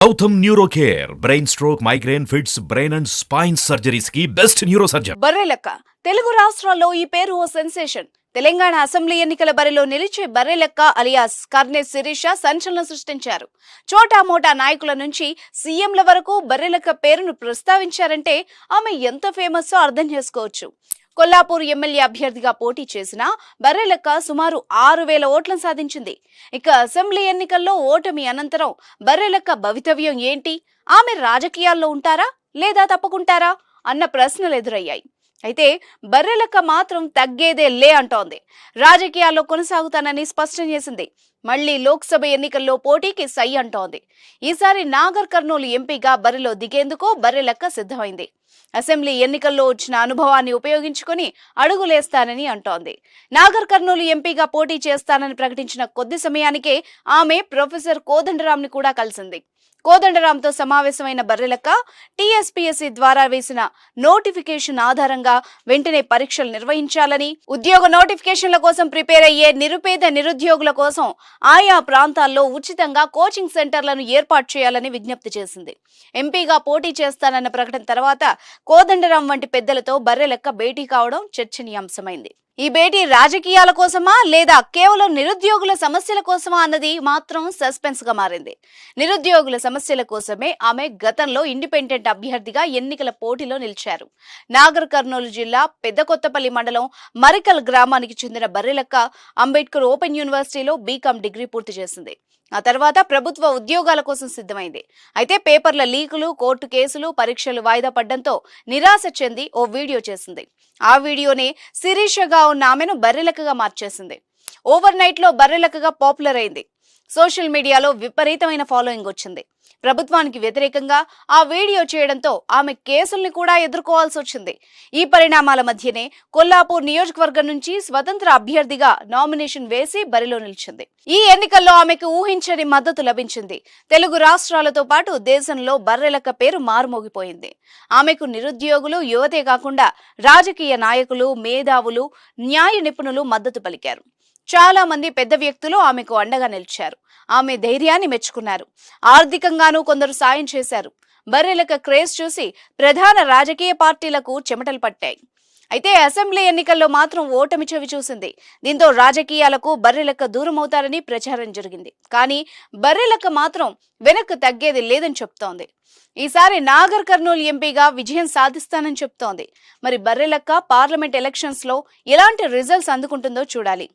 Gautam neuro care brain stroke migraine fits brain and spine surgeries కి best neuro surgeon. బర్రెలెక్క తెలుగు రాష్ట్రాల్లో ఈ పేరు ఓ సెన్సేషన్. తెలంగాణ అసెంబ్లీ ఎన్నికల బరిలో నిలిచే బర్రెలెక్క అలియాస్ కర్నె శిరీష సంచలనం సృష్టించారు. చోటా మోటా నాయకుల నుంచి సీఎంల వరకు బర్రెలెక్క పేరును ప్రస్తావించారంటే ఆమె ఎంత ఫేమస్ అర్థం చేసుకోవచ్చు. కొల్లాపూర్ ఎమ్మెల్యే అభ్యర్థిగా పోటీ చేసిన బర్రెలెక్క సుమారు 6,000 ఓట్లను సాధించింది. ఇక అసెంబ్లీ ఎన్నికల్లో ఓటమి అనంతరం బర్రెలెక్క భవితవ్యం ఏంటి? ఆమె రాజకీయాల్లో ఉంటారా లేదా తప్పుకుంటారా అన్న ప్రశ్నలు ఎదురయ్యాయి. అయితే బర్రెలెక్క మాత్రం తగ్గేదే లే అంటోంది. రాజకీయాల్లో కొనసాగుతానని స్పష్టం చేసింది. మళ్లీ లోక్సభ ఎన్నికల్లో పోటీకి సై అంటోంది. ఈసారి నాగర్ కర్నూలు ఎంపీగా బరిలో దిగేందుకు బర్రెలెక్క సిద్ధమైంది. అసెంబ్లీ ఎన్నికల్లో వచ్చిన అనుభవాన్ని ఉపయోగించుకుని అడుగులేస్తానని అంటోంది. నాగర్ కర్నూలు ఎంపీగా పోటీ చేస్తానని ప్రకటించిన కొద్ది సమయానికే ఆమె ప్రొఫెసర్ కోదండరాంని కూడా కలిసింది. కోదండరాంతో సమావేశమైన బర్రెలెక్క టీఎస్పీఎస్సీ ద్వారా వేసిన నోటిఫికేషన్ ఆధారంగా వెంటనే పరీక్షలు నిర్వహించాలని, ఉద్యోగ నోటిఫికేషన్ల కోసం ప్రిపేర్ అయ్యే నిరుపేద నిరుద్యోగుల కోసం ఆయా ప్రాంతాల్లో ఉచితంగా కోచింగ్ సెంటర్లను ఏర్పాటు చేయాలని విజ్ఞప్తి చేసింది. ఎంపీగా పోటీ చేస్తానన్న ప్రకటన తర్వాత కోదండరాం వంటి పెద్దలతో బర్రెలెక్క భేటీ కావడం చర్చనీయాంశమైంది. ఈ భేటీ రాజకీయాల కోసమా లేదా కేవలం నిరుద్యోగుల సమస్యల కోసమా అన్నది మాత్రం సస్పెన్స్ గా మారింది. నిరుద్యోగుల సమస్యల కోసమే ఆమె గతంలో ఇండిపెండెంట్ అభ్యర్థిగా ఎన్నికల పోటీలో నిలిచారు. నాగర్ కర్నూలు జిల్లా పెద్దకొత్తపల్లి మండలం మరికల్ గ్రామానికి చెందిన బర్రెలెక్క అంబేద్కర్ ఓపెన్ యూనివర్సిటీలో బీకాం డిగ్రీ పూర్తి చేసింది. ఆ తర్వాత ప్రభుత్వ ఉద్యోగాల కోసం సిద్ధమైంది. అయితే పేపర్ల లీకులు, కోర్టు కేసులు, పరీక్షలు వాయిదా పడ్డంతో నిరాశ చెంది ఓ వీడియో చేసింది. ఆ వీడియోనే శిరీషగా ఉన్న ఆమెను బర్రెలెక్కగా మార్చేసింది. ఓవర్ నైట్ లో బర్రెలెక్కగా పాపులర్ అయింది. సోషల్ మీడియాలో విపరీతమైన ఫాలోయింగ్ వచ్చింది. ప్రభుత్వానికి వ్యతిరేకంగా ఆ వీడియో చేయడంతో ఆమె కేసుల్ని కూడా ఎదుర్కోవాల్సి వచ్చింది. ఈ పరిణామాల మధ్యనే కొల్లాపూర్ నియోజకవర్గం నుంచి స్వతంత్ర అభ్యర్థిగా నామినేషన్ వేసి బరిలో నిలిచింది. ఈ ఎన్నికల్లో ఆమెకు ఊహించని మద్దతు లభించింది. తెలుగు రాష్ట్రాలతో పాటు దేశంలో బర్రెలెక్క పేరు మారుమోగిపోయింది. ఆమెకు నిరుద్యోగులు, యువతే కాకుండా రాజకీయ నాయకులు, మేధావులు, న్యాయ నిపుణులు మద్దతు పలికారు. చాలా మంది పెద్ద వ్యక్తులు ఆమెకు అండగా నిలిచారు. ఆమె ధైర్యాన్ని మెచ్చుకున్నారు. ఆర్థికంగానూ కొందరు సాయం చేశారు. బర్రెలెక్క క్రేజ్ చూసి ప్రధాన రాజకీయ పార్టీలకు చెమటలు పట్టాయి. అయితే అసెంబ్లీ ఎన్నికల్లో మాత్రం ఓటమి చవి చూసింది. దీంతో రాజకీయాలకు బర్రెలెక్క దూరం అవుతారని ప్రచారం జరిగింది. కానీ బర్రెలెక్క మాత్రం వెనక్కు తగ్గేది లేదని చెప్తోంది. ఈసారి నాగర్ కర్నూలు ఎంపీగా విజయం సాధిస్తానని చెప్తోంది. మరి బర్రెలెక్క పార్లమెంట్ ఎలక్షన్స్ లో ఎలాంటి రిజల్ట్స్ అందుకుంటుందో చూడాలి.